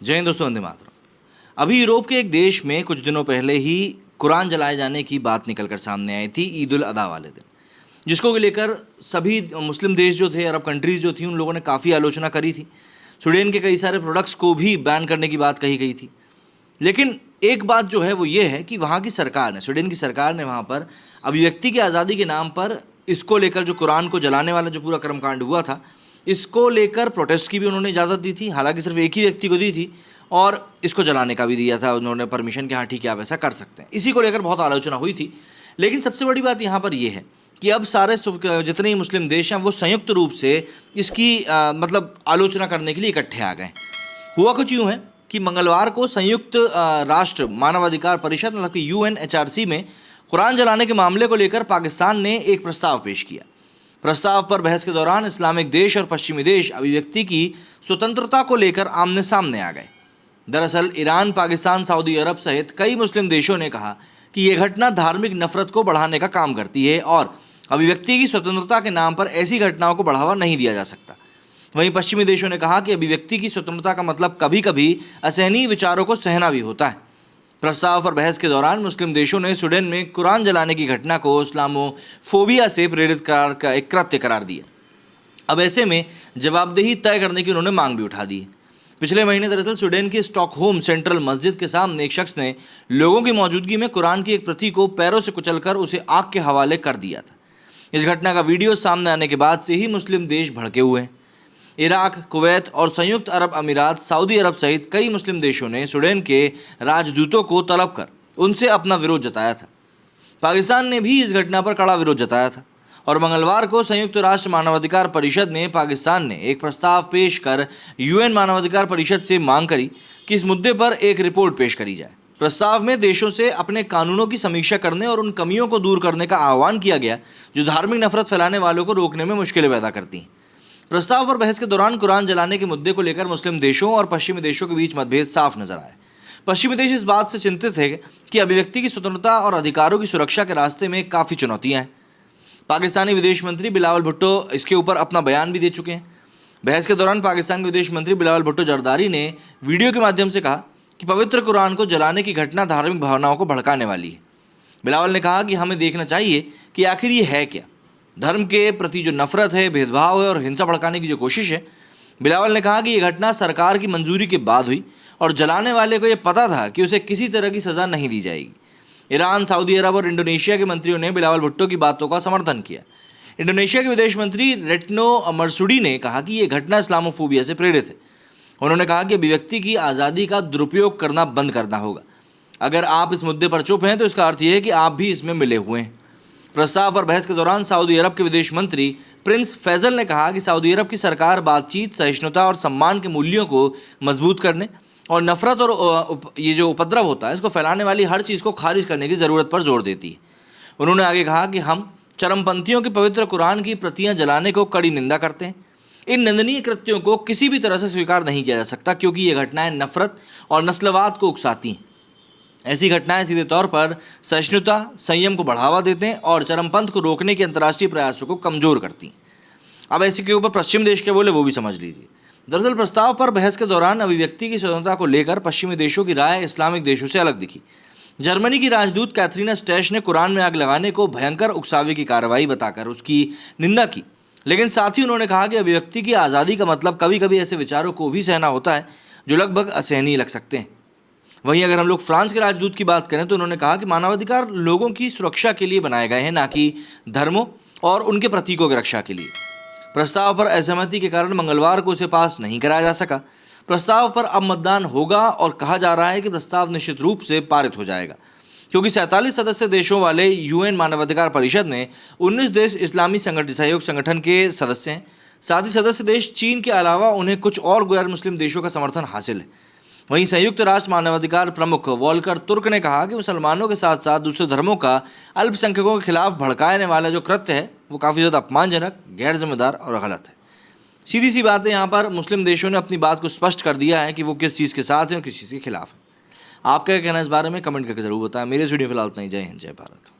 जय हिंद दोस्तों, वंदे मातरम। अभी यूरोप के एक देश में कुछ दिनों पहले ही कुरान जलाए जाने की बात निकलकर सामने आई थी ईद उल अदा वाले दिन, जिसको लेकर सभी मुस्लिम देश जो थे, अरब कंट्रीज़ जो थी, उन लोगों ने काफ़ी आलोचना करी थी। स्वीडन के कई सारे प्रोडक्ट्स को भी बैन करने की बात कही गई थी। लेकिन एक बात जो है वो ये है कि वहाँ की सरकार ने, स्वीडन की सरकार ने वहाँ पर अभिव्यक्ति की आज़ादी के नाम पर इसको लेकर जो कुरान को जलाने वाला जो पूरा कर्मकांड हुआ था, इसको लेकर प्रोटेस्ट की भी उन्होंने इजाज़त दी थी। हालांकि सिर्फ एक ही व्यक्ति को दी थी और इसको जलाने का भी दिया था उन्होंने परमिशन कि हाँ ठीक है, आप ऐसा कर सकते हैं। इसी को लेकर बहुत आलोचना हुई थी। लेकिन सबसे बड़ी बात यहाँ पर यह है कि अब सारे जितने ही मुस्लिम देश हैं वो संयुक्त रूप से इसकी मतलब आलोचना करने के लिए इकट्ठे आ गए। हुआ कुछ यूँ है कि मंगलवार को संयुक्त राष्ट्र मानवाधिकार परिषद मतलब कि UNHRC में कुरान जलाने के मामले को लेकर पाकिस्तान ने एक प्रस्ताव पेश किया। प्रस्ताव पर बहस के दौरान इस्लामिक देश और पश्चिमी देश अभिव्यक्ति की स्वतंत्रता को लेकर आमने सामने आ गए। दरअसल ईरान, पाकिस्तान, सऊदी अरब सहित कई मुस्लिम देशों ने कहा कि ये घटना धार्मिक नफरत को बढ़ाने का काम करती है और अभिव्यक्ति की स्वतंत्रता के नाम पर ऐसी घटनाओं को बढ़ावा नहीं दिया जा सकता। वहीं पश्चिमी देशों ने कहा कि अभिव्यक्ति की स्वतंत्रता का मतलब कभी कभी असहनीय विचारों को सहना भी होता है। प्रस्ताव पर बहस के दौरान मुस्लिम देशों ने स्वीडन में कुरान जलाने की घटना को इस्लामोफोबिया से प्रेरित करार का एक कृत्य करार दिया। अब ऐसे में जवाबदेही तय करने की उन्होंने मांग भी उठा दी है। पिछले महीने दरअसल स्वीडन की स्टॉकहोम सेंट्रल मस्जिद के सामने एक शख्स ने लोगों की मौजूदगी में कुरान की एक प्रति को पैरों से कुचलकर उसे आग के हवाले कर दिया था। इस घटना का वीडियो सामने आने के बाद से ही मुस्लिम देश भड़के हुए हैं। इराक, कुवैत और संयुक्त अरब अमीरात, सऊदी अरब सहित कई मुस्लिम देशों ने स्वीडन के राजदूतों को तलब कर उनसे अपना विरोध जताया था। पाकिस्तान ने भी इस घटना पर कड़ा विरोध जताया था और मंगलवार को संयुक्त राष्ट्र मानवाधिकार परिषद में पाकिस्तान ने एक प्रस्ताव पेश कर UN मानवाधिकार परिषद से मांग करी कि इस मुद्दे पर एक रिपोर्ट पेश करी जाए। प्रस्ताव में देशों से अपने कानूनों की समीक्षा करने और उन कमियों को दूर करने का आह्वान किया गया जो धार्मिक नफरत फैलाने वालों को रोकने में मुश्किलें पैदा करती हैं। प्रस्ताव पर बहस के दौरान कुरान जलाने के मुद्दे को लेकर मुस्लिम देशों और पश्चिमी देशों के बीच मतभेद साफ नजर आए। पश्चिमी देश इस बात से चिंतित है कि अभिव्यक्ति की स्वतंत्रता और अधिकारों की सुरक्षा के रास्ते में काफ़ी चुनौतियां हैं। पाकिस्तानी विदेश मंत्री बिलावल भुट्टो इसके ऊपर अपना बयान भी दे चुके हैं। बहस के दौरान पाकिस्तान के विदेश मंत्री बिलावल भुट्टो जरदारी ने वीडियो के माध्यम से कहा कि पवित्र कुरान को जलाने की घटना धार्मिक भावनाओं को भड़काने वाली है। बिलावल ने कहा कि हमें देखना चाहिए कि आखिर ये है क्या। धर्म के प्रति जो नफरत है, भेदभाव है और हिंसा भड़काने की जो कोशिश है। बिलावल ने कहा कि ये घटना सरकार की मंजूरी के बाद हुई और जलाने वाले को ये पता था कि उसे किसी तरह की सज़ा नहीं दी जाएगी। ईरान, सऊदी अरब और इंडोनेशिया के मंत्रियों ने बिलावल भुट्टो की बातों का समर्थन किया। इंडोनेशिया के विदेश मंत्री रेटनो मरसुडी ने कहा कि ये घटना इस्लामोफोबिया से प्रेरित है। उन्होंने कहा कि अभिव्यक्ति की आज़ादी का दुरुपयोग करना बंद करना होगा। अगर आप इस मुद्दे पर चुप हैं तो इसका अर्थ यह है कि आप भी इसमें मिले हुए हैं। प्रस्ताव पर बहस के दौरान सऊदी अरब के विदेश मंत्री प्रिंस फैजल ने कहा कि सऊदी अरब की सरकार बातचीत, सहिष्णुता और सम्मान के मूल्यों को मजबूत करने और नफरत और ये जो उपद्रव होता है इसको फैलाने वाली हर चीज़ को खारिज करने की ज़रूरत पर जोर देती है। उन्होंने आगे कहा कि हम चरमपंथियों के पवित्र कुरान की प्रतियां जलाने को कड़ी निंदा करते हैं। इन निंदनीय कृत्यों को किसी भी तरह से स्वीकार नहीं किया जा सकता क्योंकि ये घटनाएं नफरत और नस्लवाद को उकसाती हैं। ऐसी घटनाएं सीधे तौर पर सहिष्णुता, संयम को बढ़ावा देते हैं और चरमपंथ को रोकने के अंतर्राष्ट्रीय प्रयासों को कमजोर करती हैं। अब ऐसे के ऊपर पश्चिम देश के बोले वो भी समझ लीजिए। दरअसल प्रस्ताव पर बहस के दौरान अभिव्यक्ति की स्वतंत्रता को लेकर पश्चिमी देशों की राय इस्लामिक देशों से अलग दिखी। जर्मनी की राजदूत कैथरीना स्टैश ने कुरान में आग लगाने को भयंकर उकसावे की कार्रवाई बताकर उसकी निंदा की। लेकिन साथ ही उन्होंने कहा कि अभिव्यक्ति की आज़ादी का मतलब कभी कभी ऐसे विचारों को भी सहना होता है जो लगभग असहनीय लग सकते हैं। वहीं अगर हम लोग फ्रांस के राजदूत की बात करें तो उन्होंने कहा कि मानवाधिकार लोगों की सुरक्षा के लिए बनाए गए हैं, ना कि धर्मों और उनके प्रतीकों की रक्षा के लिए। प्रस्ताव पर असहमति के कारण मंगलवार को उसे पास नहीं कराया जा सका। प्रस्ताव पर अब मतदान होगा और कहा जा रहा है कि प्रस्ताव निश्चित रूप से पारित हो जाएगा क्योंकि 47 सदस्य देशों वाले UN मानवाधिकार परिषद में 19 देश इस्लामी सहयोग संगठन के सदस्य हैं। साथ ही सदस्य देश चीन के अलावा उन्हें कुछ और गैर मुस्लिम देशों का समर्थन हासिल है। वहीं संयुक्त राष्ट्र मानवाधिकार प्रमुख वॉल्कर तुर्क ने कहा कि मुसलमानों के साथ साथ दूसरे धर्मों का अल्पसंख्यकों के खिलाफ भड़काने वाला जो कृत्य है वो काफ़ी ज़्यादा अपमानजनक, गैर जिम्मेदार और गलत है। सीधी सी बात है, यहाँ पर मुस्लिम देशों ने अपनी बात को स्पष्ट कर दिया है कि वो किस चीज़ के साथ हैं और किस चीज़ के खिलाफ है। आपका क्या कहना है इस बारे में कमेंट करके जरूर बताएं। मेरे वीडियो फिलहाल इतना ही। जय हिंद, जय भारत।